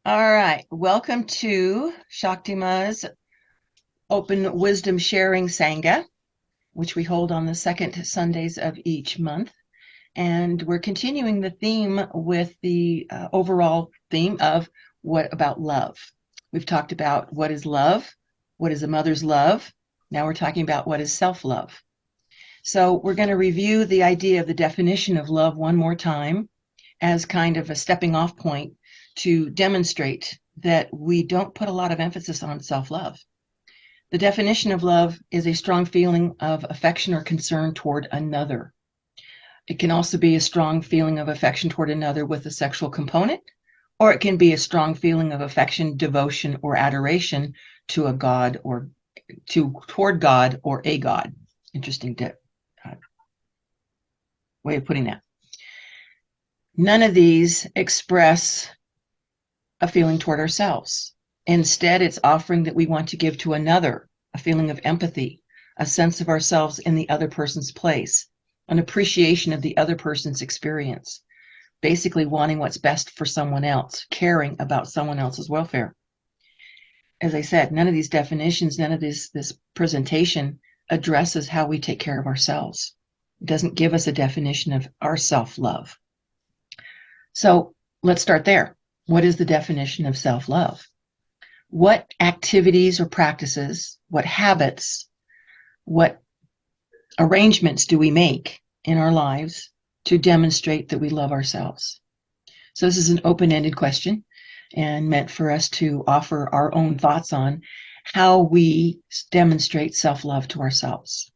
All right, welcome to Shaktima's Open Wisdom Sharing Sangha, which we hold on the second Sundays of each month. And we're continuing the theme with the overall theme of what about love? We've talked about what is love, what is a mother's love. Now we're talking about what is self-love. So we're going to review the idea of the definition of love one more time as kind of a stepping off point to demonstrate that we don't put a lot of emphasis on self-love. The definition of love is a strong feeling of affection or concern toward another. It can also be a strong feeling of affection toward another with a sexual component, or it can be a strong feeling of affection, devotion, or adoration to a god or toward God or a god. Interesting way of putting that. None of these express a feeling toward ourselves. Instead, it's offering that we want to give to another, a feeling of empathy, a sense of ourselves in the other person's place, an appreciation of the other person's experience, basically wanting what's best for someone else, caring about someone else's welfare. As I said, none of these definitions, none of this presentation addresses how we take care of ourselves. It doesn't give us a definition of our self-love. So let's start there. What is the definition of self-love? What activities or practices, what habits, what arrangements do we make in our lives to demonstrate that we love ourselves? So this is an open-ended question and meant for us to offer our own thoughts on how we demonstrate self-love to ourselves.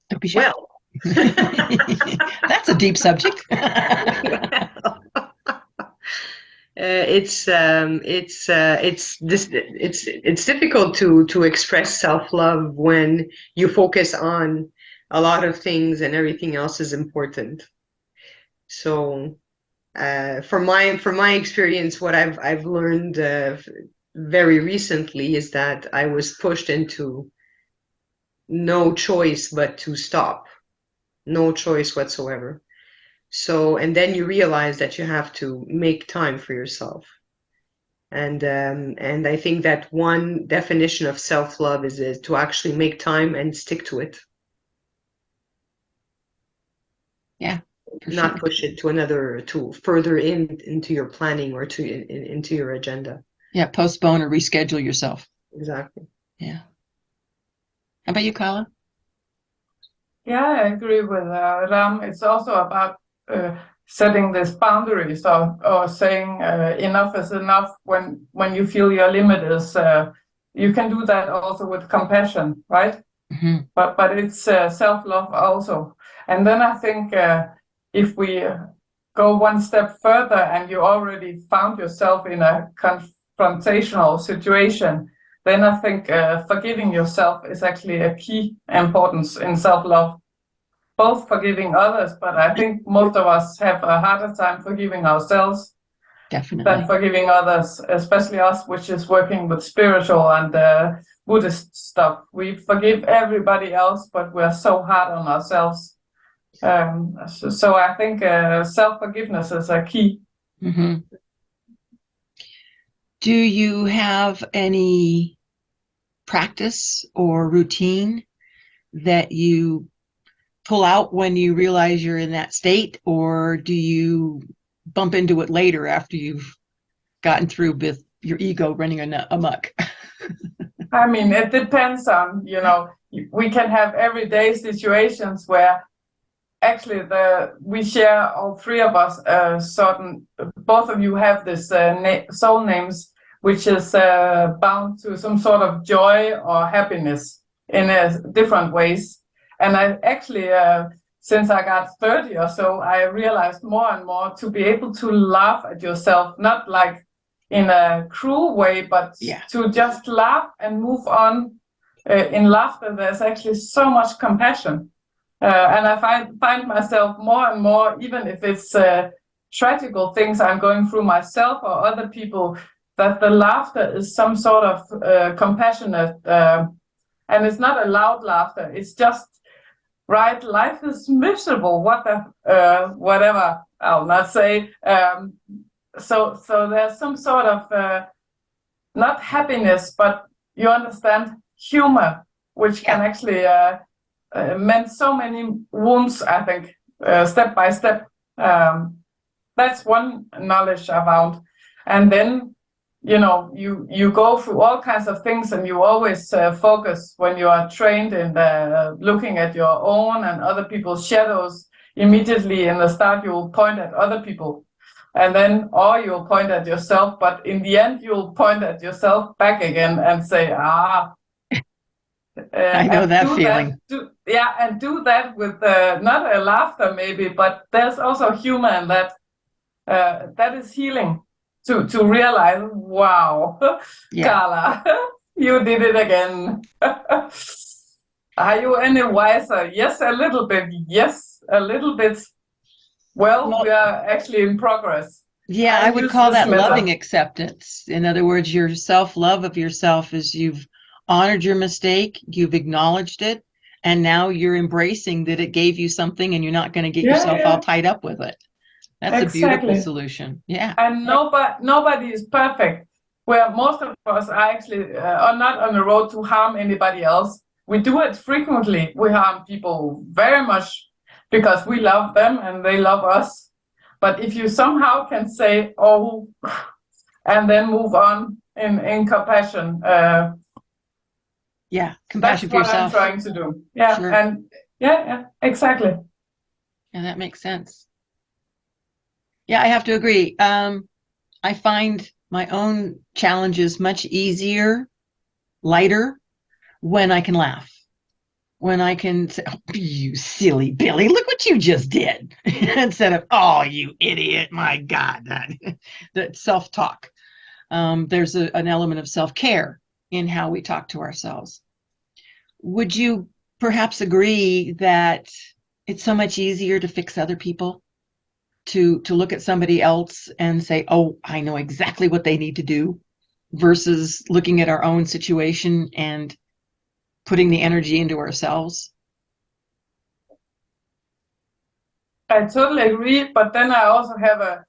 Don't be shy. Well, that's a deep subject. It's difficult to express self-love when you focus on a lot of things and everything else is important. So, from my experience, what I've learned very recently is that I was pushed into no choice but to stop, no choice whatsoever. So, and then you realize that you have to make time for yourself. And I think that one definition of self-love is to actually make time and stick to it. Yeah. Not push it to further into your planning or into your agenda. Yeah, postpone or reschedule yourself. Exactly. Yeah. How about you, Carla? Yeah, I agree with Ram. It's also about setting these boundaries or saying enough is enough when you feel your limit is. You can do that also with compassion, right? Mm-hmm. But it's self-love also. And then I think if we go one step further and you already found yourself in a confrontational situation, then I think forgiving yourself is actually a key importance in self-love. Both forgiving others, but I think most of us have a harder time forgiving ourselves than forgiving others, especially us, which is working with spiritual and Buddhist stuff. We forgive everybody else, but we're so hard on ourselves. So I think self-forgiveness is a key. Mm-hmm. Do you have any practice or routine that you pull out when you realize you're in that state, or do you bump into it later after you've gotten through with your ego running amok? I mean, it depends on, we can have everyday situations where actually we share, all three of us, both of you have this soul names, which is bound to some sort of joy or happiness in different ways. And I actually, since I got 30 or so, I realized more and more to be able to laugh at yourself, not like in a cruel way, but to just laugh and move on. In laughter, there's actually so much compassion. And I find myself more and more, even if it's tragical things I'm going through myself or other people, that the laughter is some sort of compassionate, and it's not a loud laughter. It's just right, life is miserable. What the whatever I'll not say. So there's some sort of not happiness, but you understand, humor, which can actually mend so many wounds, I think, step by step. That's one knowledge I found. And then, you go through all kinds of things, and you always focus when you are trained in looking at your own and other people's shadows. Immediately in the start, you'll point at other people, and then, or you'll point at yourself, but in the end, you'll point at yourself back again and say, I know that feeling. And do that with not a laughter maybe, but there's also humor in that. That is healing to realize, wow, Carla, you did it again. Are you any wiser? Yes, a little bit. Yes, a little bit. Well, we are actually in progress. Yeah, I would call that loving acceptance. In other words, your self-love of yourself is you've honored your mistake, you've acknowledged it, and now you're embracing that it gave you something, and you're not going to get yourself all tied up with it. That's a beautiful solution. Yeah. And nobody is perfect. Where most of us are actually are not on the road to harm anybody else. We do it frequently. We harm people very much because we love them and they love us. But if you somehow can say, oh, and then move on in compassion. Compassion for yourself. That's what I'm trying to do. Yeah, sure. And exactly. Yeah, that makes sense. Yeah, I have to agree. I find my own challenges much easier, lighter, when I can laugh. When I can say, oh, you silly Billy, look what you just did. Instead of, oh, you idiot, my God. That self-talk. There's an element of self-care in how we talk to ourselves. Would you perhaps agree that it's so much easier to fix other people? To look at somebody else and say, oh, I know exactly what they need to do, versus looking at our own situation and putting the energy into ourselves? I totally agree, but then I also have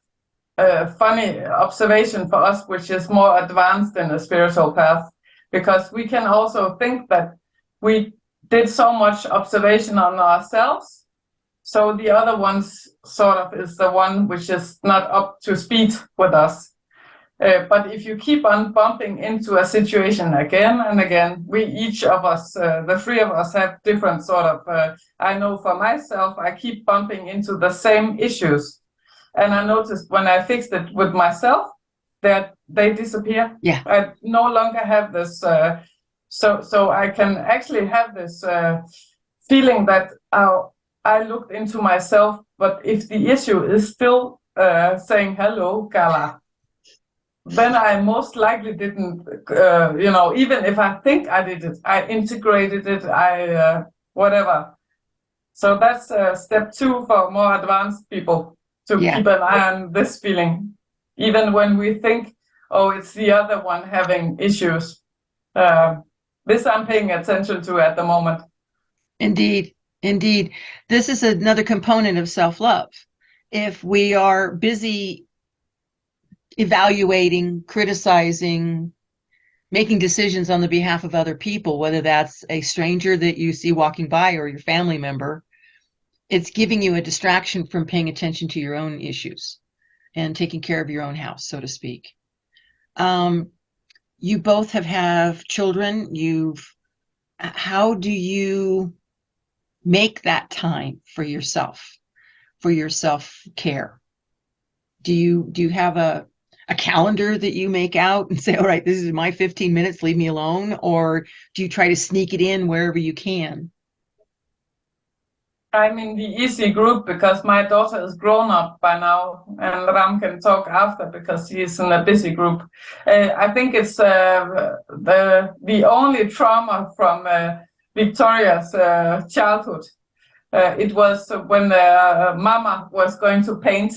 a funny observation for us, which is more advanced in the spiritual path, because we can also think that we did so much observation on ourselves, so the other ones sort of is the one which is not up to speed with us. But if you keep on bumping into a situation again and again, we each of us, the three of us, have different sort of, I know for myself, I keep bumping into the same issues. And I noticed when I fixed it with myself, that they disappear. Yeah. I no longer have this, so I can actually have this feeling that I looked into myself, but if the issue is still saying, hello, Carla, then I most likely didn't, even if I think I did it, I integrated it, whatever. So that's step 2 for more advanced people, to keep an eye on this feeling. Even when we think, oh, it's the other one having issues. This I'm paying attention to at the moment. Indeed. Indeed. This is another component of self-love. If we are busy evaluating, criticizing, making decisions on the behalf of other people, whether that's a stranger that you see walking by or your family member, it's giving you a distraction from paying attention to your own issues and taking care of your own house, so to speak. You both have children. How do you make that time for yourself, for your self-care? Do you have a calendar that you make out and say, all right, this is my 15 minutes, leave me alone? Or do you try to sneak it in wherever you can? I'm in the easy group because my daughter is grown up by now, and Ram can talk after because he's in a busy group. I think it's the only trauma from Victoria's childhood. It was when Mama was going to paint.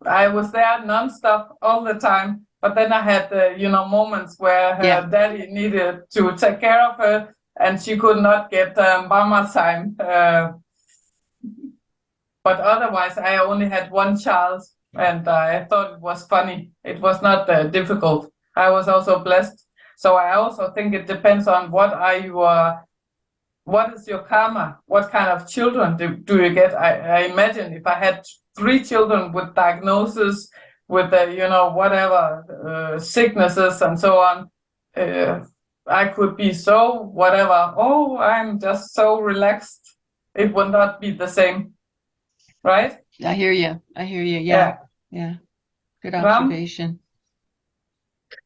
I was there non-stop all the time, but then I had moments where her daddy needed to take care of her, and she could not get mama time. But otherwise, I only had one child, and I thought it was funny. It was not difficult. I was also blessed. So I also think it depends on what is your karma? What kind of children do you get? I imagine if I had 3 children with diagnosis, with whatever sicknesses and so on, I could be so whatever. Oh, I'm just so relaxed. It would not be the same. Right? I hear you. Yeah. Good observation.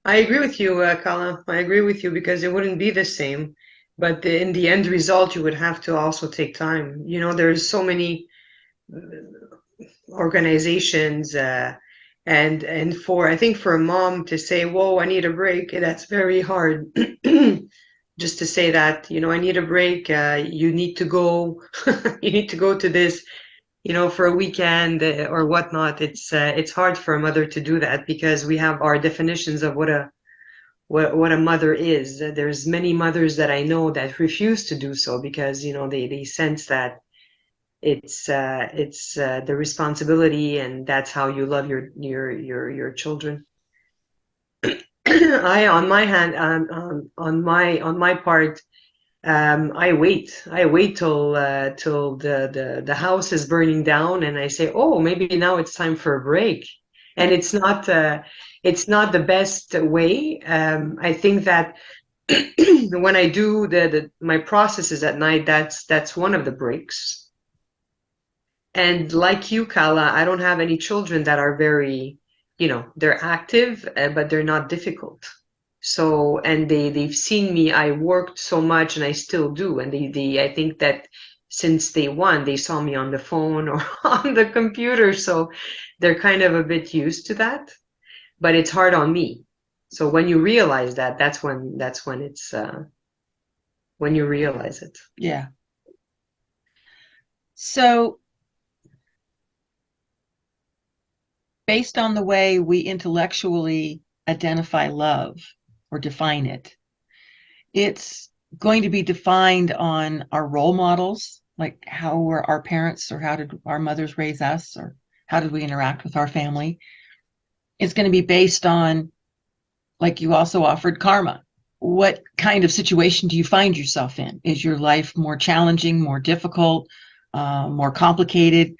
I agree with you, Kala. I agree with you because it wouldn't be the same. But in the end result, you would have to also take time. You know, there's so many organizations, and I think for a mom to say, "Whoa, I need a break," that's very hard. Just to say that, I need a break. You need to go. You need to go to this. For a weekend or whatnot. It's hard for a mother to do that because we have our definitions of what a mother is. There's many mothers that I know that refuse to do so because they sense that it's the responsibility and that's how you love your children. On my part. I wait till the house is burning down, and I say, "Oh, maybe now it's time for a break." And it's not the best way. I think that when I do my processes at night, that's one of the breaks. And like you, Kala, I don't have any children that are very, they're active, but they're not difficult. So, and they've seen me, I worked so much and I still do. And I think that since day one, they saw me on the phone or on the computer. So they're kind of a bit used to that, but it's hard on me. So when you realize that, that's when it's, when you realize it. Yeah. So based on the way we intellectually identify love, or define it, it's going to be defined on our role models, like how were our parents or how did our mothers raise us or how did we interact with our family. It's going to be based on, like you also offered, karma. What kind of situation do you find yourself in? Is your life more challenging, more difficult, more complicated?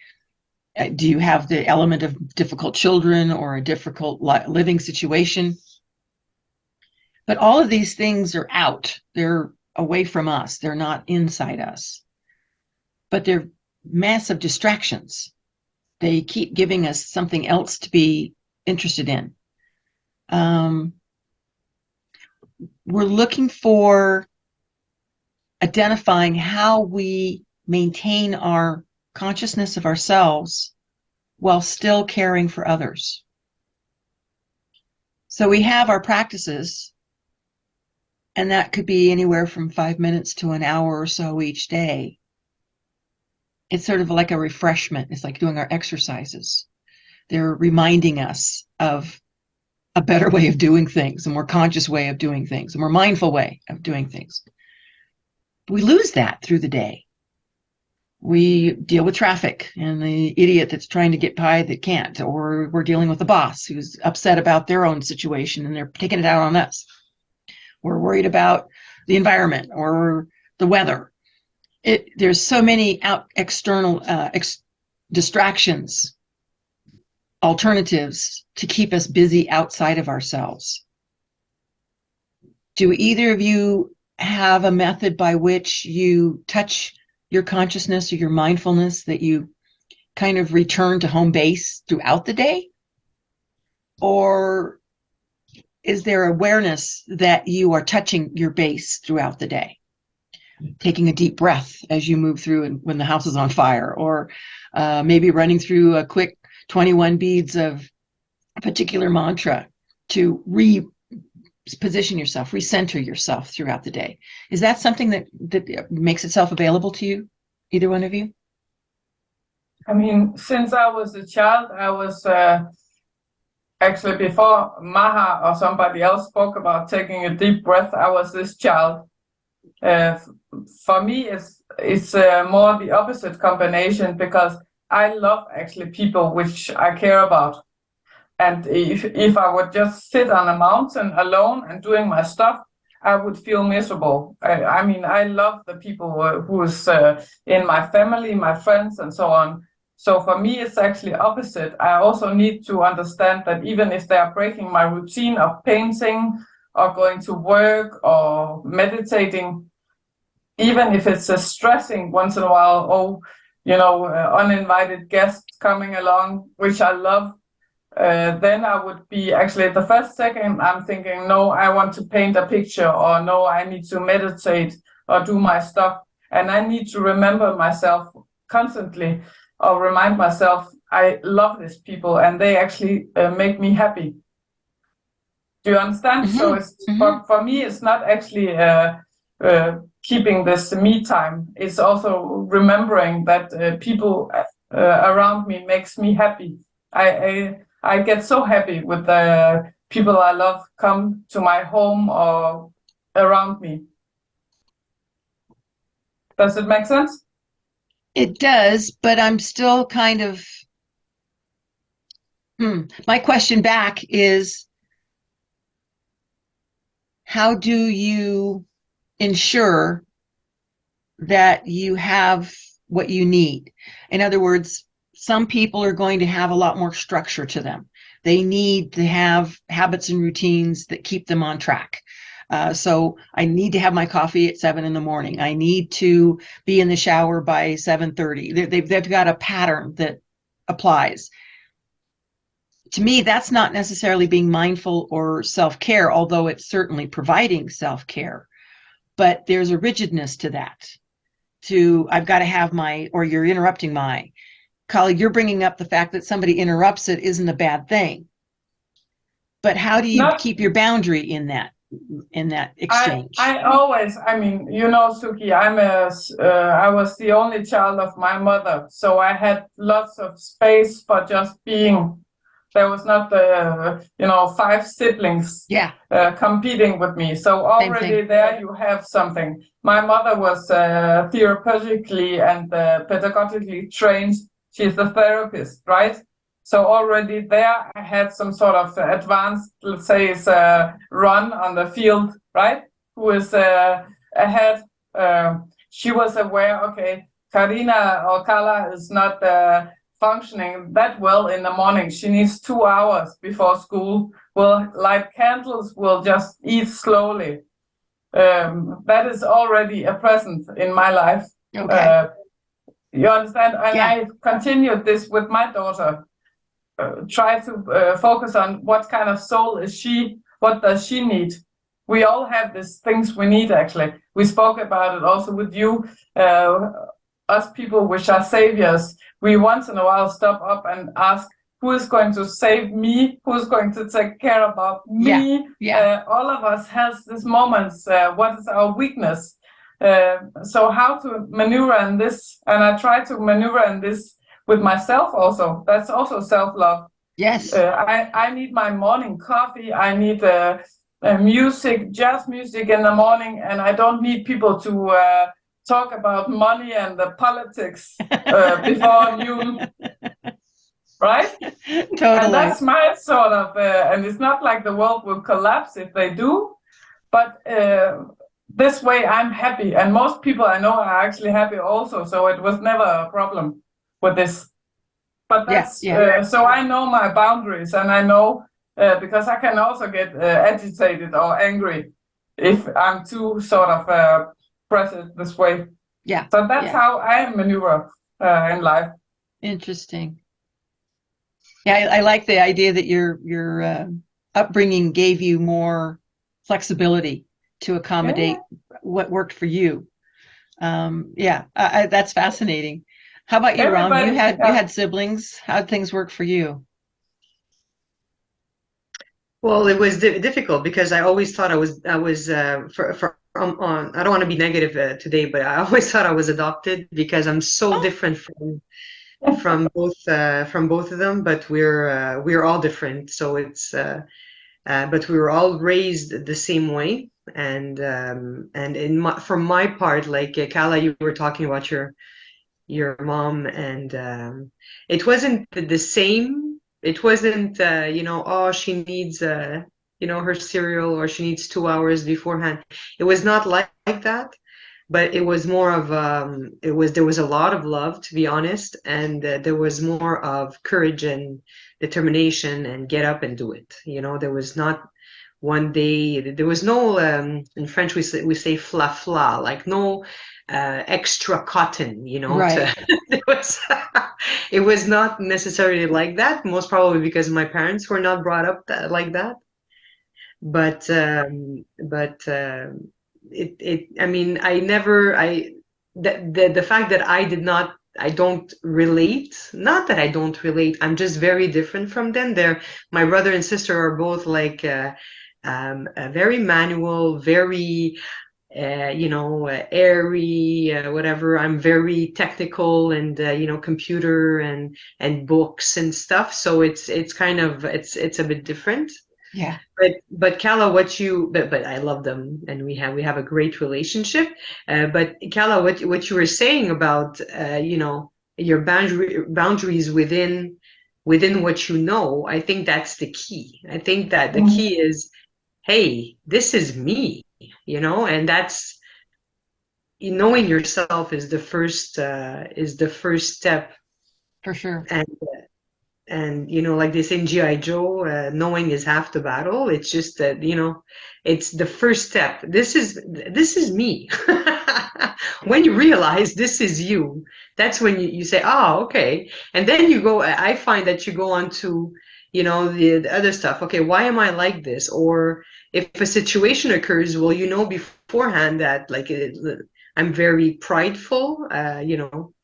Do you have the element of difficult children or a difficult living situation? But all of these things are out. They're away from us. They're not inside us. But they're massive distractions. They keep giving us something else to be interested in. We're looking for identifying how we maintain our consciousness of ourselves while still caring for others. So we have our practices, and that could be anywhere from 5 minutes to an hour or so each day. It's sort of like a refreshment. It's like doing our exercises. They're reminding us of a better way of doing things, a more conscious way of doing things, a more mindful way of doing things. We lose that through the day. We deal with traffic and the idiot that's trying to get by that can't, or we're dealing with the boss who's upset about their own situation and they're taking it out on us. We're worried about the environment or the weather. There's so many external distractions, alternatives to keep us busy outside of ourselves. Do either of you have a method by which you touch your consciousness or your mindfulness, that you kind of return to home base throughout the day? Or is there awareness that you are touching your base throughout the day? Taking a deep breath as you move through and when the house is on fire, or maybe running through a quick 21 beads of a particular mantra to reposition yourself, recenter yourself throughout the day. Is that something that makes itself available to you, either one of you? I mean, since I was a child, I was actually, before Maha or somebody else spoke about taking a deep breath, I was this child. For me, it's more the opposite combination, because I love actually people which I care about. And if I would just sit on a mountain alone and doing my stuff, I would feel miserable. I mean, I love the people who is in my family, my friends, and so on. So for me, it's actually opposite. I also need to understand that even if they are breaking my routine of painting or going to work or meditating, even if it's stressing once in a while, uninvited guests coming along, which I love, then I would be actually the first second I'm thinking, no, I want to paint a picture, or no, I need to meditate or do my stuff. And I need to remember myself constantly, or remind myself, I love these people and they actually make me happy. Do you understand? Mm-hmm. So it's for me, it's not actually keeping this me time. It's also remembering that people around me makes me happy. I get so happy with the people I love come to my home or around me. Does it make sense? It does, but I'm still kind of, my question back is, how do you ensure that you have what you need? In other words, some people are going to have a lot more structure to them. They need to have habits and routines that keep them on track. So I need to have my coffee at 7 a.m. I need to be in the shower by 7:30. They've got a pattern that applies. To me, that's not necessarily being mindful or self-care, although it's certainly providing self-care. But there's a rigidness to that. I've got to have or you're interrupting my colleague. You're bringing up the fact that somebody interrupts it isn't a bad thing. But how do you keep your boundary in that exchange? I always, Suki, I was the only child of my mother, so I had lots of space for just being. There was not 5 siblings competing with me. So already there you have something. My mother was therapeutically and pedagogically trained. She's a therapist, right? So already there I had some sort of advanced, let's say, it's a run on the field, right? Who is ahead. She was aware, okay, Karina or Carla is not functioning that well in the morning. She needs 2 hours before school. We'll light candles, we'll just eat slowly. That is already a present in my life. Okay. You understand? And I continued this with my daughter. Try to focus on what kind of soul is she, what does she need. We all have these things we need, actually. We spoke about it also with you. Us people which are saviors, we once in a while stop up and ask, who is going to save me? Who's going to take care about me? All of us has these moments. What is our weakness? So how to maneuver in this? And I try to maneuver in this with myself also. That's also self-love. Yes. I need my morning coffee. I need music, jazz music in the morning, and I don't need people to talk about money and the politics before noon. Right? Totally. And that's my sort of, and it's not like the world will collapse if they do, but this way I'm happy. And most people I know are actually happy also, so it was never a problem with this. But that's, so I know my boundaries, and I know, because I can also get agitated or angry if I'm too sort of present this way. Yeah. So that's how I maneuver in life. Interesting. Yeah, I like the idea that your upbringing gave you more flexibility to accommodate what worked for you. That's fascinating. How about you, Ram? You had siblings. How'd things work for you? Well, it was difficult because I always thought I was I don't want to be negative today, but I always thought I was adopted because I'm so different from both of them. But we're all different, so it's but we were all raised the same way. And from my part, like Kala, you were talking about your mom, and it wasn't the same. It wasn't oh, she needs her cereal, or she needs 2 hours beforehand. It was not like that, but it was more of there was a lot of love, to be honest, and there was more of courage and determination and get up and do it. There was not one day, there was no in French we say fla fla, like no extra cotton, Right. it was not necessarily like that, most probably because my parents were not brought up like that. But I mean, the fact that I don't relate, not that I don't relate, I'm just very different from them. My brother and sister are both like very manual, very airy, whatever. I'm very technical, and computer and books and stuff. So it's kind of it's a bit different. Yeah. But Kala, but I love them, and we have a great relationship. But Kala, what you were saying about your boundaries within what you know, I think that's the key. I think that the key is, hey, this is me, and that's knowing yourself is the first step. For sure. And like they say in G.I. Joe, knowing is half the battle. It's just that it's the first step. This is me. When you realize this is you, that's when you say, oh, okay. And then I find that you go on to the other stuff. Okay, why am I like this? Or if a situation occurs, well, beforehand that like I'm very prideful, and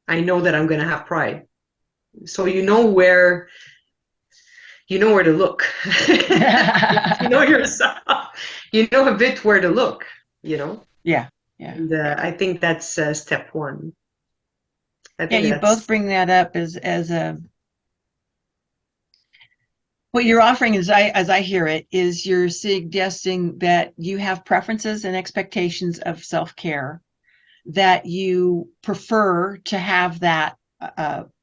I know that I'm going to have pride. So you know where to look. You know yourself. You know a bit where to look, Yeah. And I think that's step one. You both bring that up as a what you're offering, as I hear it, is you're suggesting that you have preferences and expectations of self-care, that you prefer to have that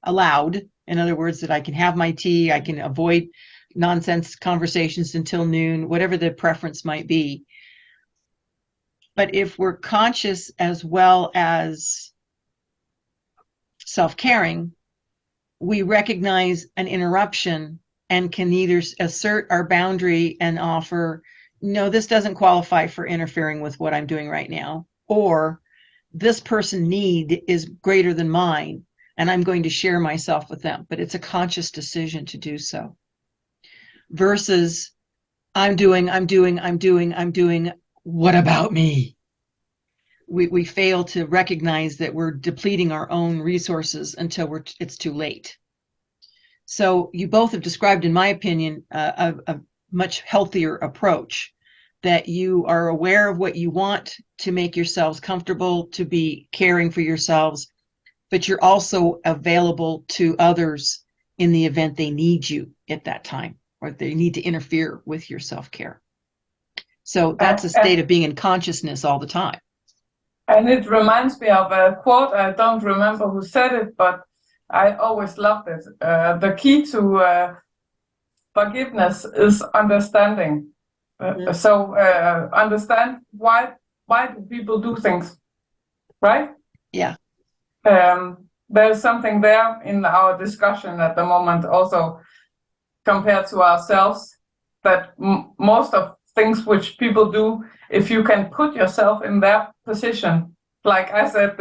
allowed. In other words, that I can have my tea, I can avoid nonsense conversations until noon, whatever the preference might be. But if we're conscious as well as self-caring, we recognize an interruption and can either assert our boundary and offer, no, this doesn't qualify for interfering with what I'm doing right now, or this person need is greater than mine, and I'm going to share myself with them. But it's a conscious decision to do so. Versus I'm doing, what about me? We fail to recognize that we're depleting our own resources until it's too late. So you both have described, in my opinion, a much healthier approach, that you are aware of what you want to make yourselves comfortable, to be caring for yourselves, but you're also available to others in the event they need you at that time, or they need to interfere with your self-care. So that's a state of being in consciousness all the time. And it reminds me of a quote, I don't remember who said it, but I always loved it. The key to forgiveness is understanding. So understand why do people do things, right? Yeah. There's something there in our discussion at the moment also compared to ourselves, that most of things which people do, if you can put yourself in their position, like I said,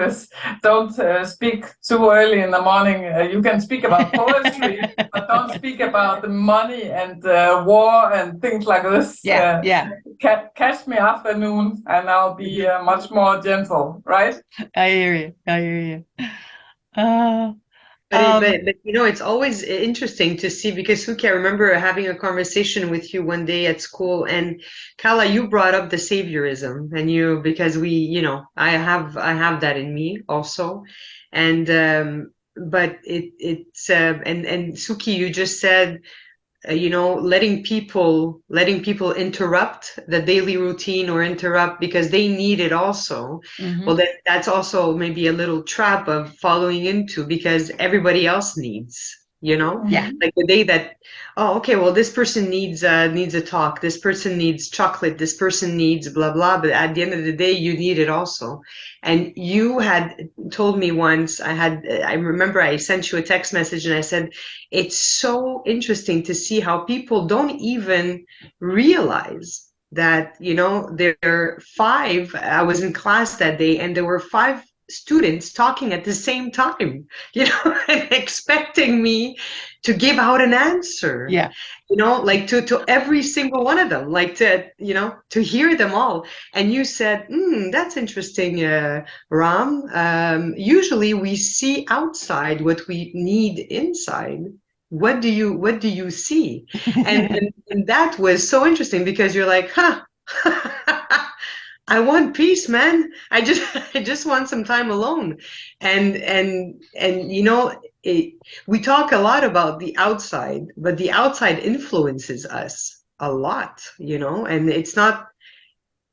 don't speak too early in the morning. You can speak about poetry, but don't speak about the money and war and things like this. Yeah. Catch me afternoon, and I'll be much more gentle, right? I hear you. But it's always interesting to see, because Suki, I remember having a conversation with you one day at school, and Kala, you brought up the saviorism, and because I have that in me also, and but it's and Suki, you just said letting people interrupt the daily routine or interrupt because they need it also. Mhm. Well, that's also maybe a little trap of following into because everybody else needs, Yeah. like the day that, oh, okay, well, this person needs a talk, this person needs chocolate, this person needs blah blah, but at the end of the day, you need it also. And you had told me once, I remember I sent you a text message and I said, it's so interesting to see how people don't even realize that, there are five, I was in class that day and there were five students talking at the same time, and expecting me to give out an answer. Yeah. Like to every single one of them, like to hear them all. And you said, that's interesting, Ram. Usually we see outside what we need inside. What do you see? And that was so interesting because you're like, huh. I want peace, man. I just want some time alone. And we talk a lot about the outside, but the outside influences us a lot, and it's not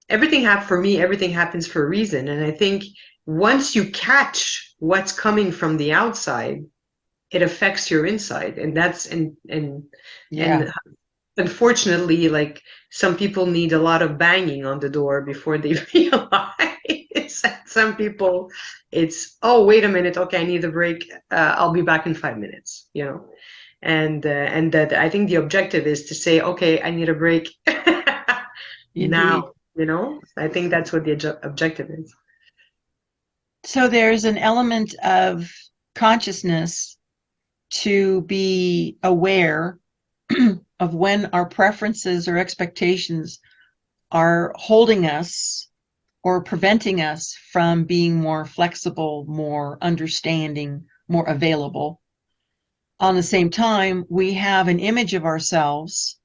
everything for me, everything happens for a reason. And I think once you catch what's coming from the outside, it affects your inside. And that's and Yeah. unfortunately, like some people need a lot of banging on the door before they realize. Some people, it's, oh, wait a minute, okay, I need a break. I'll be back in 5 minutes. And that I think the objective is to say, okay, I need a break now. I think that's what the objective is. So there's an element of consciousness to be aware of when our preferences or expectations are holding us or preventing us from being more flexible, more understanding, more available. On the same time, we have an image of ourselves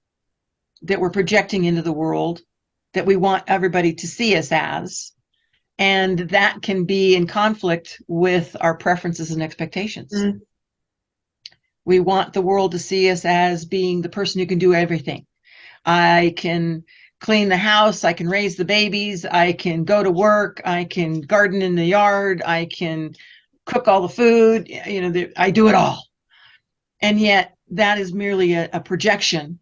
that we're projecting into the world that we want everybody to see us as, and that can be in conflict with our preferences and expectations. Mm. We want the world to see us as being the person who can do everything. I can clean the house, I can raise the babies, I can go to work, I can garden in the yard, I can cook all the food, I do it all. And yet that is merely a projection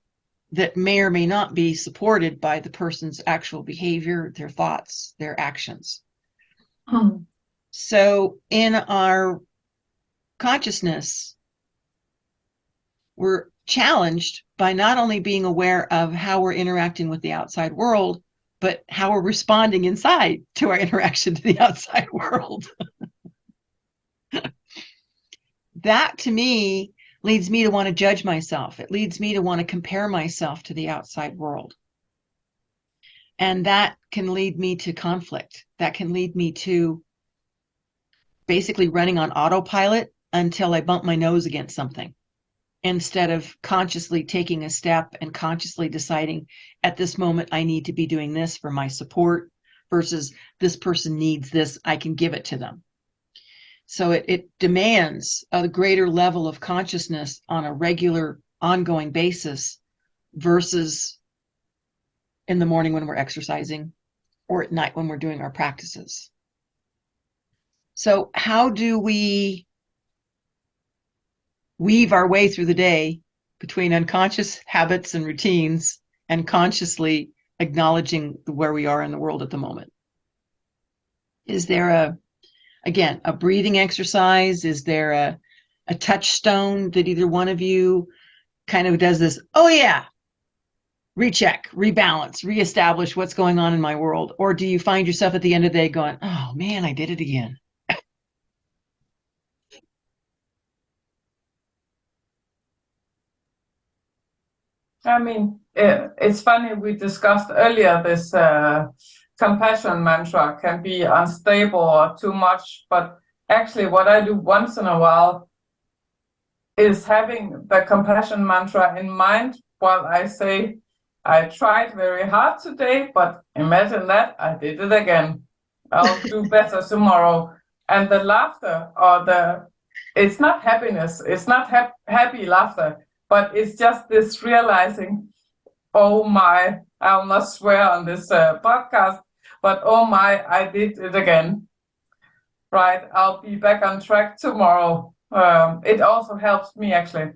that may or may not be supported by the person's actual behavior, their thoughts, their actions. So in our consciousness, we're challenged by not only being aware of how we're interacting with the outside world, but how we're responding inside to our interaction to the outside world. That, to me, leads me to want to judge myself. It leads me to want to compare myself to the outside world. And that can lead me to conflict. That can lead me to basically running on autopilot until I bump my nose against something, instead of consciously taking a step and consciously deciding at this moment I need to be doing this for my support versus this person needs this, I can give it to them. So it demands a greater level of consciousness on a regular, ongoing basis versus in the morning when we're exercising or at night when we're doing our practices. So how do we weave our way through the day between unconscious habits and routines and consciously acknowledging where we are in the world at the moment? Is there a breathing exercise? Is there a touchstone that either one of you kind of does this, oh yeah, recheck, rebalance, reestablish what's going on in my world? Or do you find yourself at the end of the day going, oh man, I did it again? I mean, it's funny, we discussed earlier this compassion mantra can be unstable or too much, but actually what I do once in a while is having the compassion mantra in mind while I say, I tried very hard today, but imagine that I did it again. I'll do better tomorrow. And the laughter or it's not happiness, it's not happy laughter. but it's just this realizing, oh my, I'll not swear on this podcast, but oh my, I did it again. Right, I'll be back on track tomorrow. It also helps me actually.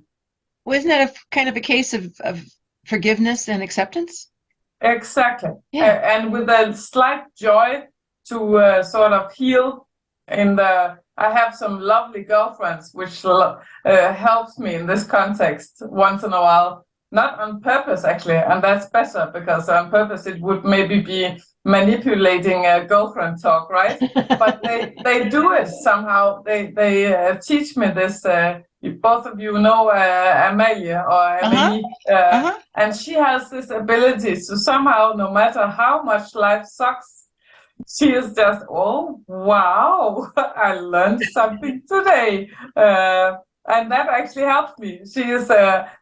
Wasn't that kind of a case of forgiveness and acceptance? Exactly. Yeah. And with a slight joy to sort of heal I have some lovely girlfriends, which helps me in this context once in a while. Not on purpose, actually, and that's better, because on purpose it would maybe be manipulating girlfriend talk, right? But they do it somehow. They teach me this. Both of you know Amalie or Amelie, and she has this ability to somehow, no matter how much life sucks, she is just, oh wow, I learned something today. And that actually helps me. She is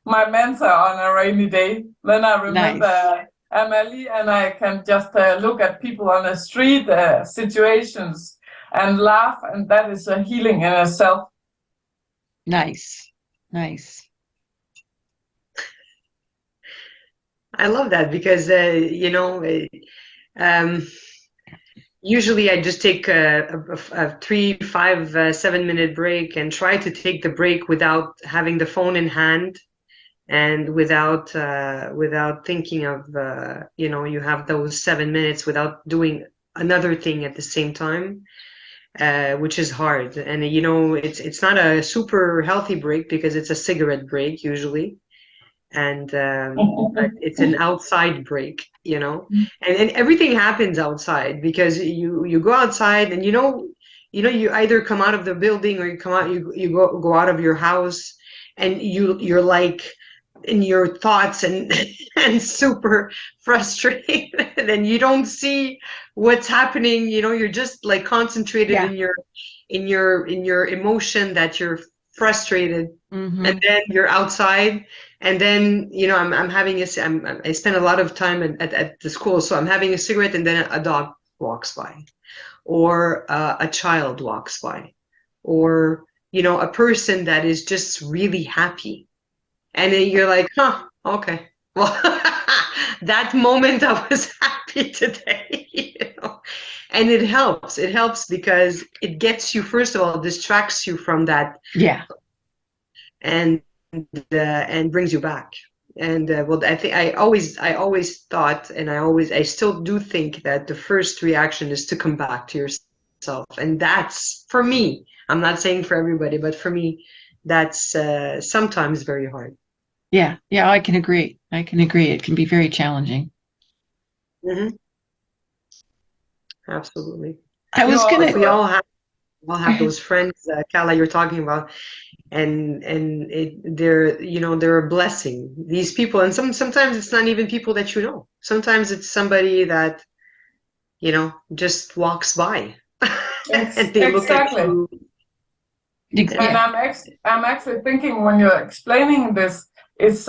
my mentor on a rainy day. Then I remember Amalie, and I can just look at people on the street, situations, and laugh, and that is a healing in itself. Nice. I love that, because usually I just take a 3, 5, 7 minute break, and try to take the break without having the phone in hand, and without thinking of you have those 7 minutes without doing another thing at the same time, which is hard. And it's not a super healthy break, because it's a cigarette break usually. And but it's an outside break, and everything happens outside, because you go outside, and you either come out of the building, or you go out of your house, and you're like in your thoughts, and and super frustrated, and you don't see what's happening. You're just like concentrated in your emotion, that you're frustrated. Mm-hmm. And then you're outside, and then I'm having I spend a lot of time at the school, so I'm having a cigarette, and then a dog walks by, or a child walks by, or a person that is just really happy, and then you're like, okay, well, that moment I was happy today. And it helps because it gets you, first of all, distracts you from that, and brings you back. And well, I think I always thought, and I still do think, that the first reaction is to come back to yourself. And that's, for me, I'm not saying for everybody, but for me, that's sometimes very hard. Yeah, I can agree. It can be very challenging. Mm-hmm. Absolutely. We all have those friends, Kala, you're talking about, and they're a blessing, these people. And sometimes it's not even people that you know. Sometimes it's somebody that just walks by, and they look at you. And I'm actually thinking, when you're explaining this, it's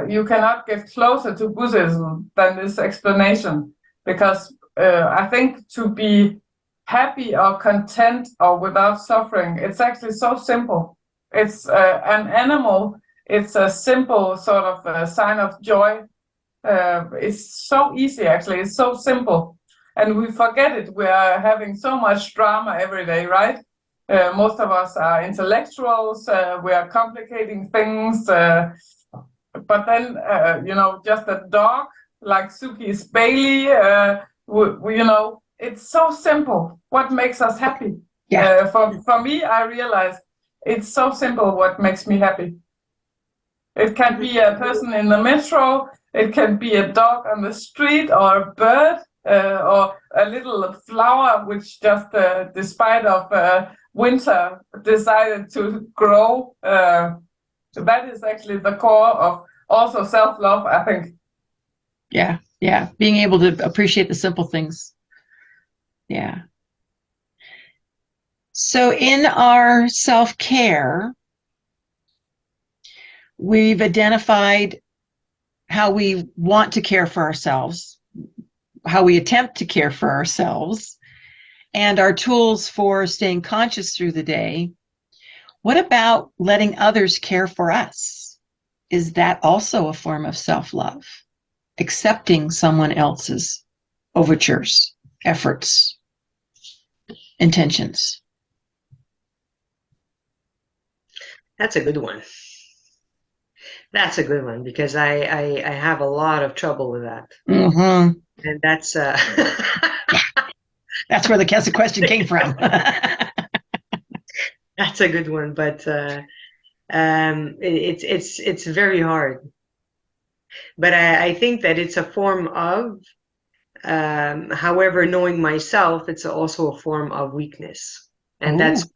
you cannot get closer to Buddhism than this explanation, because I think to be happy or content or without suffering, it's actually so simple. It's an animal. It's a simple sort of sign of joy. It's so easy, actually. It's so simple, and we forget it. We are having so much drama every day, right? Most of us are intellectuals. We are complicating things. But then, just a dog like Suki's Bailey, it's so simple. What makes us happy? For me, I realize it's so simple what makes me happy. It can be a person in the metro, it can be a dog on the street, or a bird, or a little flower which just, despite of winter, decided to grow. That is actually the core of also self-love, I think. Yeah. Being able to appreciate the simple things. Yeah. So in our self-care, we've identified how we want to care for ourselves, how we attempt to care for ourselves, and our tools for staying conscious through the day. What about letting others care for us? is that also a form of self-love? Accepting someone else's overtures, efforts, intentions. That's a good one. That's a good one because I have a lot of trouble with that. Mm-hmm. And that's That's where the question came from. that's a good one, but it's very hard. But I think that it's a form of, however, knowing myself, it's also a form of weakness, and that's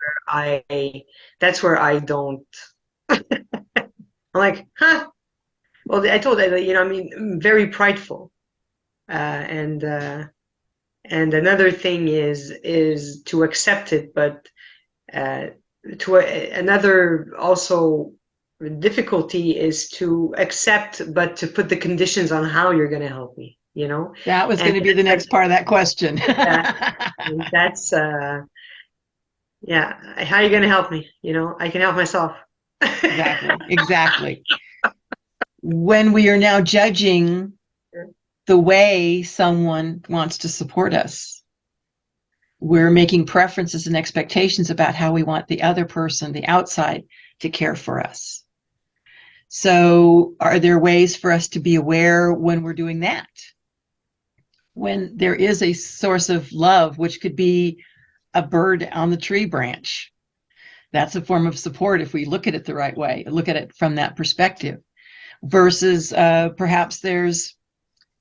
where I don't. I'm like, huh? Well, I told that, I mean, I'm very prideful, and another thing is to accept it, but another also difficulty is to accept, but to put the conditions on how you're going to help me, That was going to be the next part of that question. That's yeah, how are you going to help me? I can help myself. Exactly. When we are now judging the way someone wants to support us, we're making preferences and expectations about how we want the other person, the outside, to care for us. So are there ways for us to be aware when we're doing that? When there is a source of love, which could be a bird on the tree branch. That's a form of support if we look at it the right way, look at it from that perspective. Versus perhaps there's,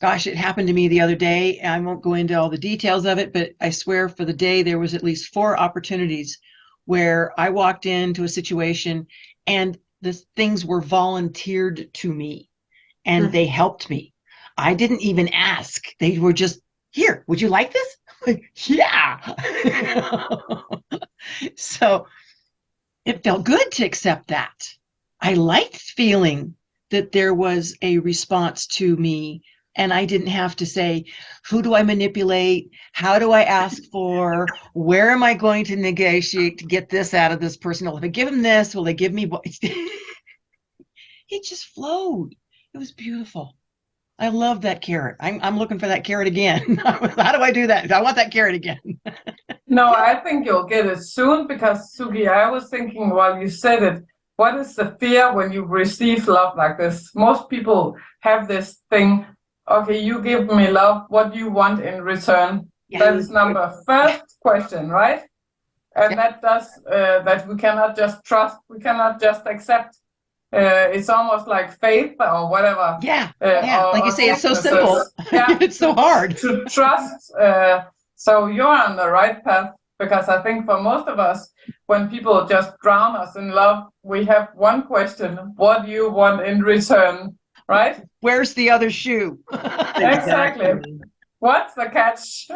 gosh, it happened to me the other day. I won't go into all the details of it, but I swear for the day there was at least 4 opportunities where I walked into a situation and the things were volunteered to me and they helped me. I didn't even ask. They were just, here, would you like this? Yeah. So it felt good to accept that. I liked feeling that there was a response to me and I didn't have to say, who do I manipulate? How do I ask for? Where am I going to negotiate to get this out of this person? Well, if I give them this, will they give me what? It just flowed. It was beautiful. I love that carrot. I'm looking for that carrot again. How do I do that? I want that carrot again. No, I think you'll get it soon because, Suki, I was thinking while you said it, what is the fear when you receive love like this? Most people have this thing, okay, you give me love, what do you want in return? Yeah. That is first question, right? And that does, that we cannot just trust, we cannot just accept. It's almost like faith or whatever. Yeah, like you say, it's so simple. Yeah, it's so hard. To trust. So you're on the right path because I think for most of us, when people just drown us in love, we have one question: what do you want in return? Right? Where's the other shoe? Exactly. What's the catch?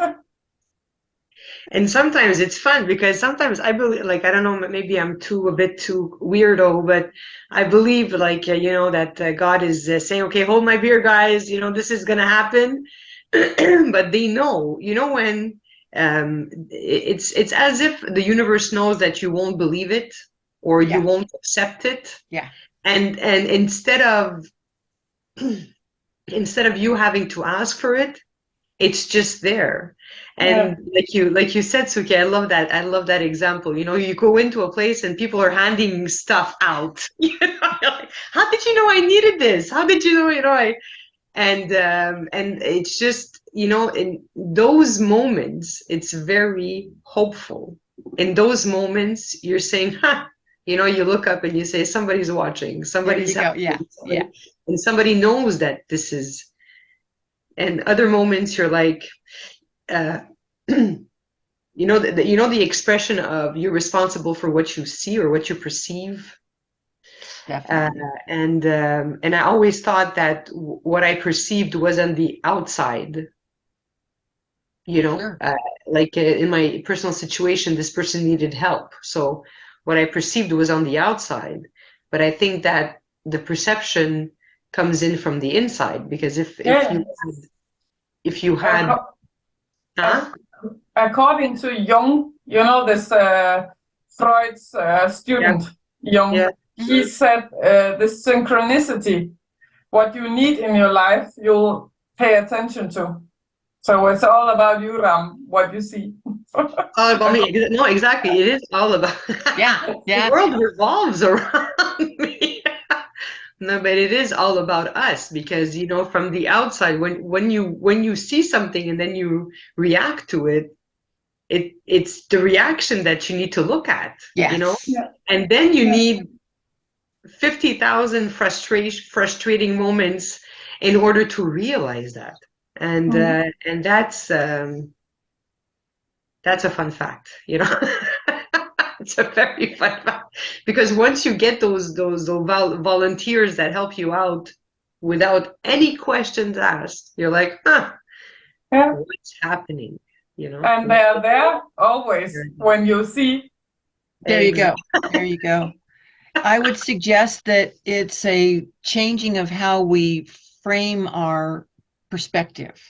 And sometimes it's fun because sometimes I believe, like, I don't know, maybe I'm a bit too weirdo, but I believe, like, that God is saying, okay, hold my beer, guys, this is going to happen. But they know, when it's as if the universe knows that you won't believe it or you won't accept it. Yeah. And instead of you having to ask for it, it's just there. And like you said, Suki, I love that. I love that example. You go into a place and people are handing stuff out. You're like, how did you know I needed this? How did you know, and it's just, in those moments, it's very hopeful. In those moments, you're saying, you look up and you say, somebody's watching, somebody's happy, and somebody knows that this is. And other moments, you're like, the expression of you're responsible for what you see or what you perceive. Definitely. And I always thought that what I perceived was on the outside. Sure. Like in my personal situation, this person needed help. So what I perceived was on the outside. But I think that the perception comes in from the inside, because if you had according to Jung, this Freud's student, Jung, he said the synchronicity, what you need in your life, you'll pay attention to. So it's all about you, Ram, what you see. All about me. No, exactly. It is all about. Yeah, yeah. The world revolves around me. No, but it is all about us because from the outside, when you see something and then you react to it, it's the reaction that you need to look at. Yes. Yeah. And then you need 50,000 frustrating moments in order to realize that. And and that's a fun fact, It's a very fun fact because once you get those volunteers that help you out without any questions asked, you're like, Yeah. what's happening? And they're there always when you see. There you go. There you go. I would suggest that it's a changing of how we frame our perspective.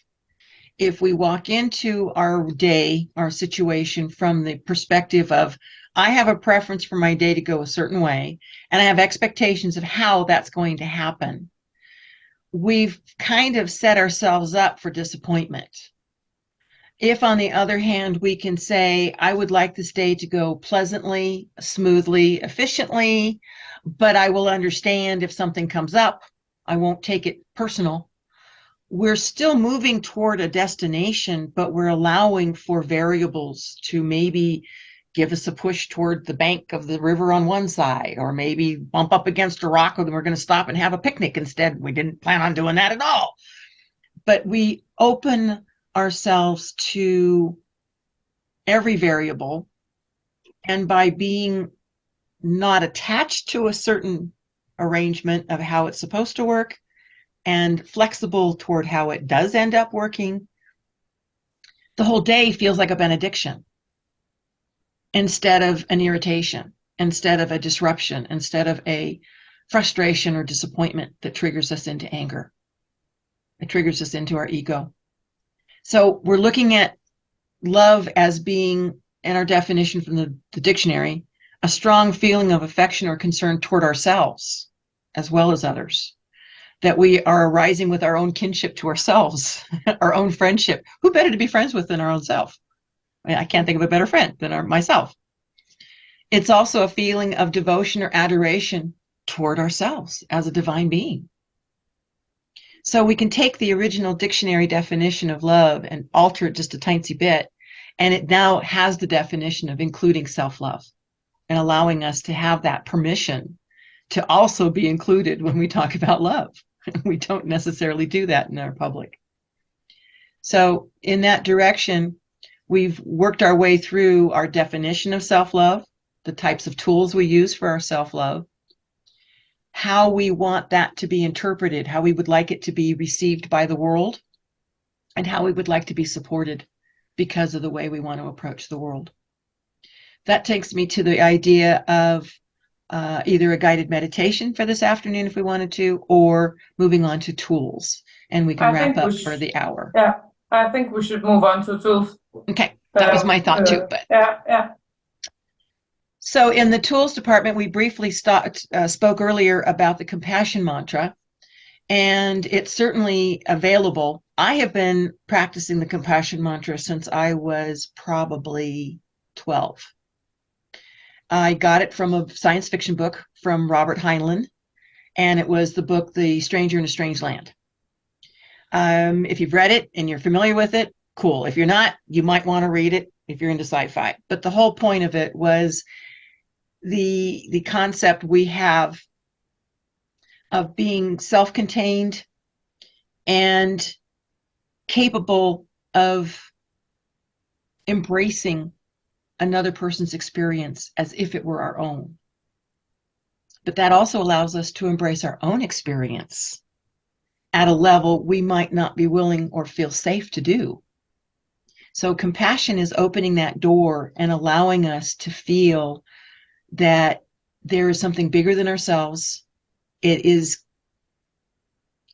If we walk into our day, our situation from the perspective of, I have a preference for my day to go a certain way, and I have expectations of how that's going to happen, we've kind of set ourselves up for disappointment. If, on the other hand, we can say, I would like this day to go pleasantly, smoothly, efficiently, but I will understand if something comes up. I won't take it personal. We're still moving toward a destination, but we're allowing for variables to maybe give us a push toward the bank of the river on one side, or maybe bump up against a rock and we're going to stop and have a picnic instead. We didn't plan on doing that at all. But we open ourselves to every variable, and by being not attached to a certain arrangement of how it's supposed to work and flexible toward how it does end up working, the whole day feels like a benediction instead of an irritation, instead of a disruption, instead of a frustration or disappointment that triggers us into anger. It triggers us into our ego. So we're looking at love as being, in our definition from the dictionary, a strong feeling of affection or concern toward ourselves as well as others. That we are arising with our own kinship to ourselves, our own friendship. Who better to be friends with than our own self? I can't think of a better friend than myself. It's also a feeling of devotion or adoration toward ourselves as a divine being. So we can take the original dictionary definition of love and alter it just a tiny bit, and it now has the definition of including self-love and allowing us to have that permission to also be included when we talk about love. We don't necessarily do that in our public. So in that direction, we've worked our way through our definition of self-love, the types of tools we use for our self-love, how we want that to be interpreted, how we would like it to be received by the world, and how we would like to be supported because of the way we want to approach the world. That takes me to the idea of either a guided meditation for this afternoon if we wanted to, or moving on to tools, and we can wrap up for the hour. Yeah, I think we should move on to tools. Okay, that was my thought too. But yeah. So in the tools department, we briefly spoke earlier about the compassion mantra, and it's certainly available. I have been practicing the compassion mantra since I was probably 12. I got it from a science fiction book from Robert Heinlein, and it was the book, The Stranger in a Strange Land. If you've read it and you're familiar with it, cool. If you're not, you might want to read it if you're into sci-fi. But the whole point of it was the concept we have of being self-contained and capable of embracing another person's experience as if it were our own. But that also allows us to embrace our own experience at a level we might not be willing or feel safe to do. So compassion is opening that door and allowing us to feel that there is something bigger than ourselves. It is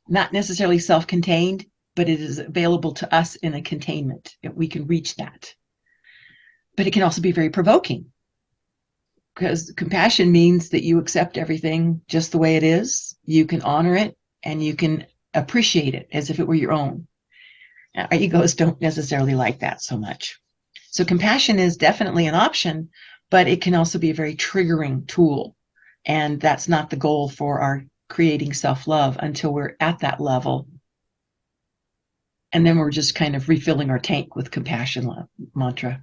not necessarily self-contained, but it is available to us in a containment. We can reach that. But it can also be very provoking. because compassion means that you accept everything just the way it is. You can honor it and you can appreciate it as if it were your own. Our egos don't necessarily like that so much. So compassion is definitely an option, but it can also be a very triggering tool. And that's not the goal for our creating self-love until we're at that level. And then we're just kind of refilling our tank with compassion mantra.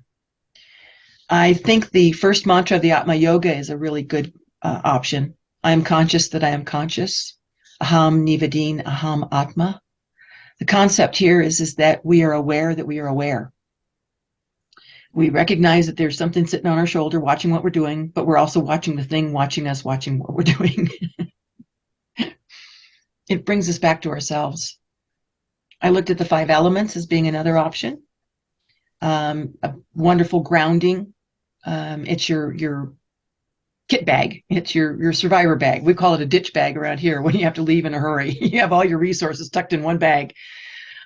I think the first mantra of the Atma Yoga is a really good option. I am conscious that I am conscious. Aham Nivadin Aham Atma. The concept here is that we are aware that we are aware. We recognize that there's something sitting on our shoulder watching what we're doing, but we're also watching the thing watching us watching what we're doing. It brings us back to ourselves. I looked at the 5 elements as being another option. A wonderful grounding. It's your kit bag. It's your survivor bag. We call it a ditch bag around here when you have to leave in a hurry. You have all your resources tucked in one bag.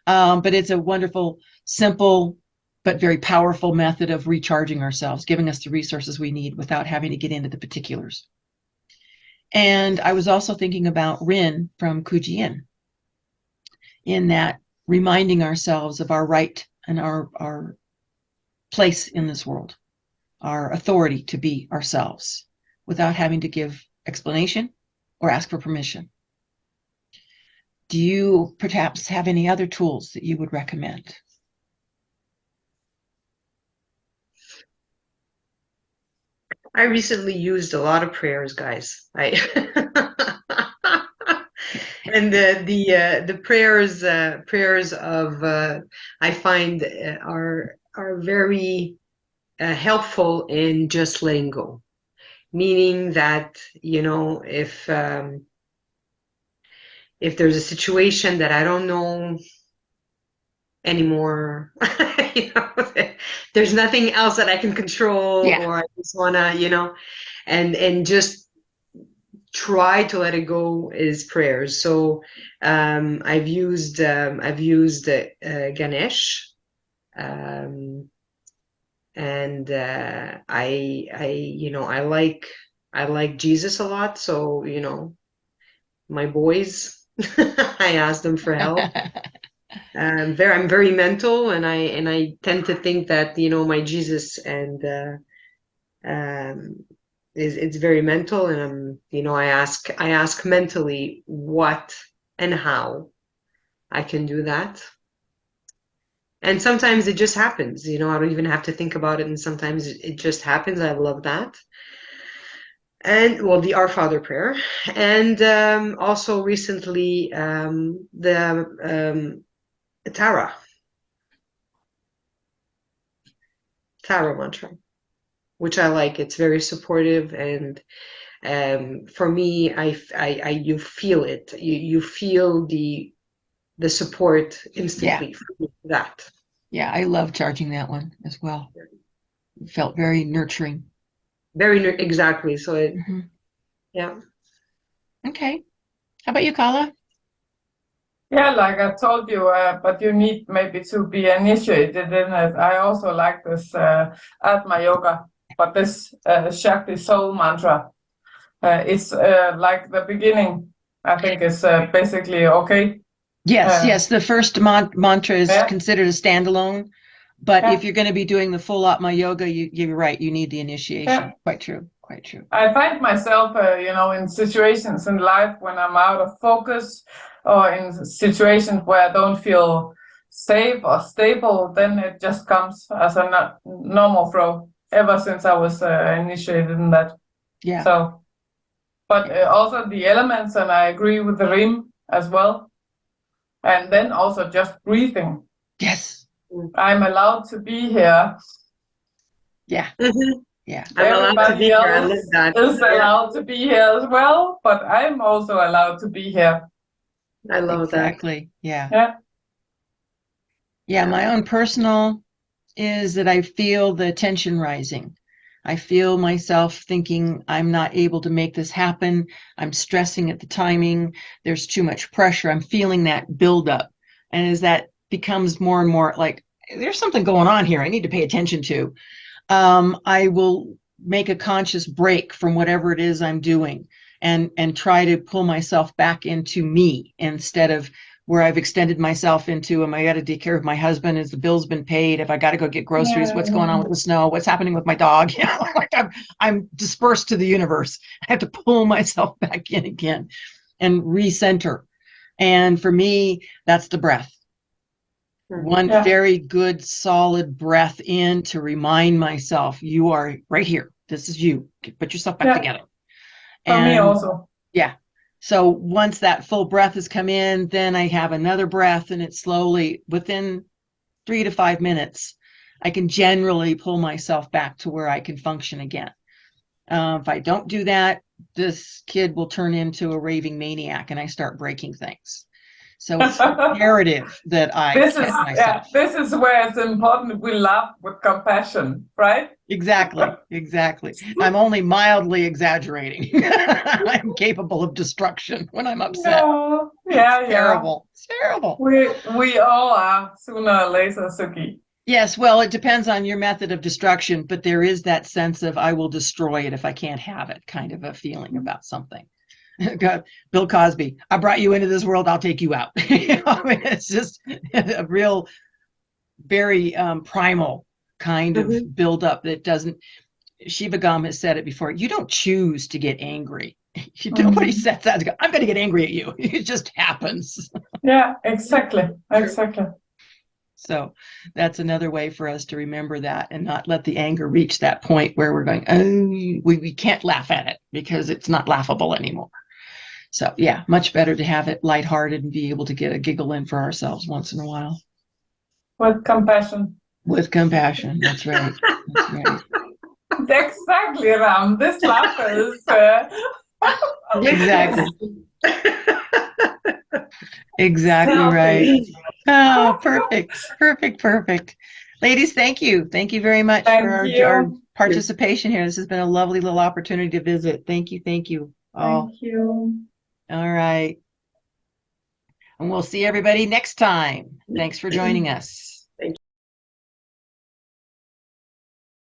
But it's a wonderful, simple, but very powerful method of recharging ourselves, giving us the resources we need without having to get into the particulars. And I was also thinking about Rin from Kuji-in, in that reminding ourselves of our right and our place in this world, our authority to be ourselves without having to give explanation or ask for permission. Do you perhaps have any other tools that you would recommend? I recently used a lot of prayers, guys. And the prayers of I find are very helpful in just letting go. Meaning that, you know, if there's a situation that I don't know anymore, you know, there's nothing else that I can control, or I just wanna, you know, and just try to let it go is prayers. So I've used Ganesh, and I like Jesus a lot. So, you know, my boys, I ask them for help. I'm very mental, and I tend to think that, you know, my Jesus and it's very mental, and you know, I ask mentally what and how I can do that. And sometimes it just happens, you know, I don't even have to think about it, and sometimes it just happens. I love that. And well, the Our Father prayer, and also recently the Tara mantra, which I like. It's very supportive, and for me, you feel it. You feel the support instantly for that. Yeah, I love charging that one as well. It felt very nurturing. Exactly. So it, yeah. Okay. How about you, Kala? Yeah, like I told you, but you need maybe to be initiated in it. I also like this Atma Yoga, but this Shakti Soul Mantra. It's like the beginning, I think is basically okay. Yes. The first mantra is considered a standalone, but if you're going to be doing the full Atma Yoga, you're right. You need the initiation. Yeah. Quite true. I find myself, you know, in situations in life when I'm out of focus, or in situations where I don't feel safe or stable, then it just comes as a normal flow. Ever since I was initiated in that. Yeah. So, but also the elements, and I agree with the Rim as well. And then also just breathing. Yes. I'm allowed to be here. Yeah. Yeah. Everybody else is allowed to be here as well, but I'm also allowed to be here. I love that. Exactly. Yeah. My own personal is that I feel the tension rising. I feel myself thinking I'm not able to make this happen. I'm stressing at the timing. There's too much pressure. I'm feeling that buildup. And as that becomes more and more like, there's something going on here I need to pay attention to, I will make a conscious break from whatever it is I'm doing and try to pull myself back into me instead of where I've extended myself into, am I got to take care of my husband? Has the bill's been paid? Have I got to go get groceries? What's going on with the snow? What's happening with my dog? You know, like I'm dispersed to the universe. I have to pull myself back in again and recenter. And for me, that's the breath. One very good, solid breath in to remind myself, you are right here. This is you. Put yourself back together. For me also. Yeah. So once that full breath has come in, then I have another breath, and it slowly, within 3 to 5 minutes, I can generally pull myself back to where I can function again. If I don't do that, this kid will turn into a raving maniac and I start breaking things. So it's imperative that I catch myself. This is where it's important we laugh with compassion, right? Exactly. I'm only mildly exaggerating. I'm capable of destruction when I'm upset. It's terrible. It's terrible. We all are sooner or later, Suki. Yes, well, it depends on your method of destruction, but there is that sense of I will destroy it if I can't have it kind of a feeling about something. Bill Cosby, I brought you into this world, I'll take you out. You know, I mean, it's just a real, very primal kind of buildup that doesn't, Shiva Gam has said it before, you don't choose to get angry. Nobody sets out to go, I'm going to get angry at you. It just happens. Yeah, exactly. So that's another way for us to remember that and not let the anger reach that point where we're going, oh, we can't laugh at it because it's not laughable anymore. So yeah, much better to have it lighthearted and be able to get a giggle in for ourselves once in a while. With compassion. That's right. Exactly, Ram. This laughter is... Exactly right. Oh, perfect. Ladies, thank you. Thank you very much for our participation here. This has been a lovely little opportunity to visit. Thank you. Thank you. All right. And we'll see everybody next time. Thanks for joining us.